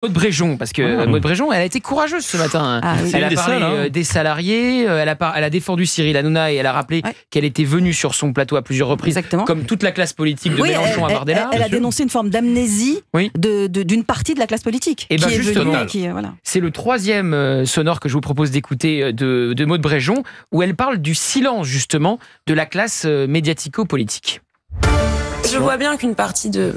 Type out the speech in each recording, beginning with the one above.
Maud Bréjon, parce que Maud Bréjon, elle a été courageuse ce matin. Elle a parlé des salariés, elle a défendu Cyril Hanouna et elle a rappelé qu'elle était venue sur son plateau à plusieurs reprises, comme toute la classe politique de Mélenchon à Bardella. Elle a dénoncé une forme d'amnésie d'une partie de la classe politique. Et c'est le troisième sonore que je vous propose d'écouter de Maud Bréjon, où elle parle du silence justement de la classe médiatico-politique. Je vois bien qu'une partie de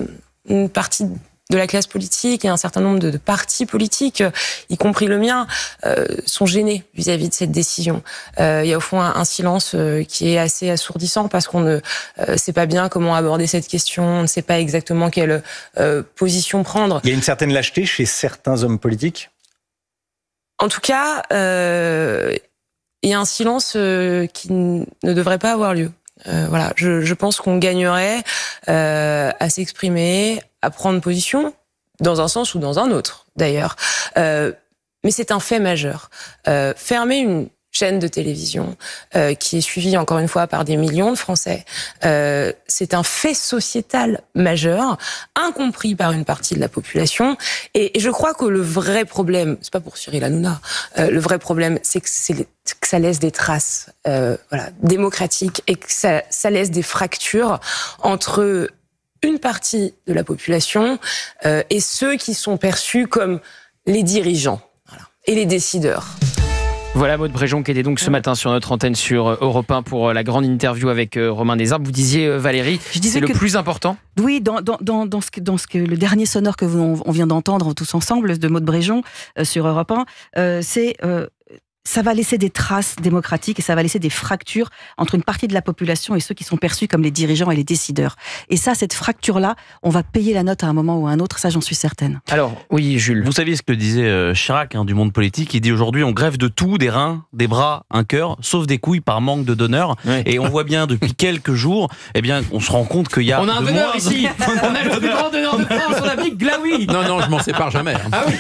la classe politique et un certain nombre de partis politiques, y compris le mien, sont gênés vis-à-vis de cette décision. Il y a au fond un silence qui est assez assourdissant parce qu'on ne sait pas bien comment aborder cette question, on ne sait pas exactement quelle position prendre. Il y a une certaine lâcheté chez certains hommes politiques ? En tout cas, il y a un silence qui ne devrait pas avoir lieu. Voilà, je pense qu'on gagnerait à s'exprimer, à prendre position, dans un sens ou dans un autre, d'ailleurs. Mais c'est un fait majeur. Fermer une chaîne de télévision qui est suivie, encore une fois, par des millions de Français, c'est un fait sociétal majeur, incompris par une partie de la population. Et je crois que le vrai problème, c'est pas pour Cyril Hanouna, le vrai problème, c'est que ça laisse des traces démocratiques et que ça laisse des fractures entre une partie de la population et ceux qui sont perçus comme les dirigeants et les décideurs. Voilà Maud Bréjon qui était donc ce matin sur notre antenne sur Europe 1 pour la grande interview avec Romain Desarbes. Vous disiez Valérie, c'est le plus important ? Oui, dans le dernier sonore que on vient d'entendre tous ensemble de Maud Bréjon sur Europe 1, ça va laisser des traces démocratiques et ça va laisser des fractures entre une partie de la population et ceux qui sont perçus comme les dirigeants et les décideurs. Et ça, cette fracture-là, on va payer la note à un moment ou à un autre, ça j'en suis certaine. Alors, oui Jules. Vous saviez ce que disait Chirac du monde politique, il dit aujourd'hui on greffe de tout, des reins, des bras, un cœur, sauf des couilles par manque de donneurs. Oui. Et on voit bien depuis quelques jours, on se rend compte qu'il y a... On a un donneur ici. On a le plus grand donneur de France, on a Big Glaoui. Non, je m'en sépare jamais. Ah oui.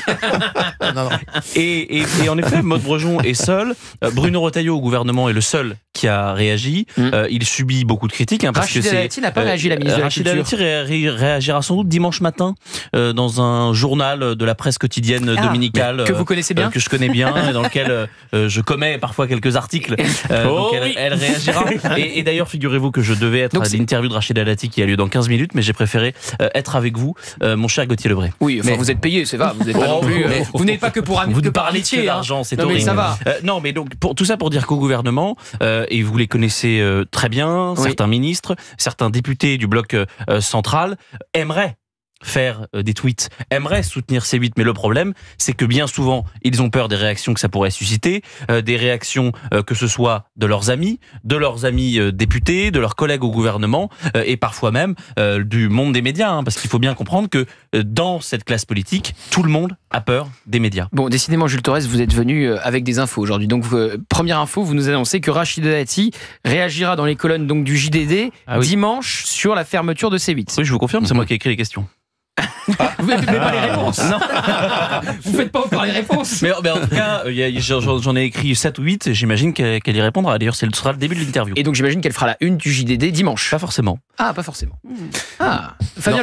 non. Et en effet, Maud Bréjon est seul. Bruno Retailleau au gouvernement est le seul qui a réagi. Il subit beaucoup de critiques. Rachida Dati n'a pas réagi, la ministre de la Culture. Rachida Dati réagira sans doute dimanche matin dans un journal de la presse quotidienne dominicale. Que vous connaissez bien. Que je connais bien, dans lequel je commets parfois quelques articles. Donc elle réagira. Et d'ailleurs, figurez-vous que je devais être à l'interview de Rachida Dati qui a lieu dans 15 minutes, mais j'ai préféré être avec vous, mon cher Gauthier Lebray. Oui, enfin, vous êtes payé, c'est va. Vous n'êtes pas non plus. Vous n'êtes pas que pour vous parlez de l'argent, c'est horrible. Mais ça va. Non, mais donc tout ça pour dire qu'au gouvernement, et vous les connaissez très bien, certains ministres, certains députés du bloc central aimeraient faire des tweets, aimeraient soutenir C8, mais le problème, c'est que bien souvent, ils ont peur des réactions que ça pourrait susciter, des réactions que ce soit de leurs amis députés, de leurs collègues au gouvernement, et parfois même du monde des médias, parce qu'il faut bien comprendre que dans cette classe politique, tout le monde a peur des médias. Bon, décidément, Jules Torres, vous êtes venu avec des infos aujourd'hui. Donc, première info, vous nous annoncez que Rachida Dati réagira dans les colonnes donc, du JDD dimanche sur la fermeture de C8. Oui, je vous confirme, c'est moi qui ai écrit les questions. Vous ne faites pas les réponses. Non. Vous faites pas encore les réponses. Mais en tout cas, j'en ai écrit 7 ou 8 et j'imagine qu'elle y répondra. D'ailleurs, ce sera le début de l'interview. Et donc j'imagine qu'elle fera la une du JDD dimanche. Pas forcément. Ah, pas forcément. Ah, Fabien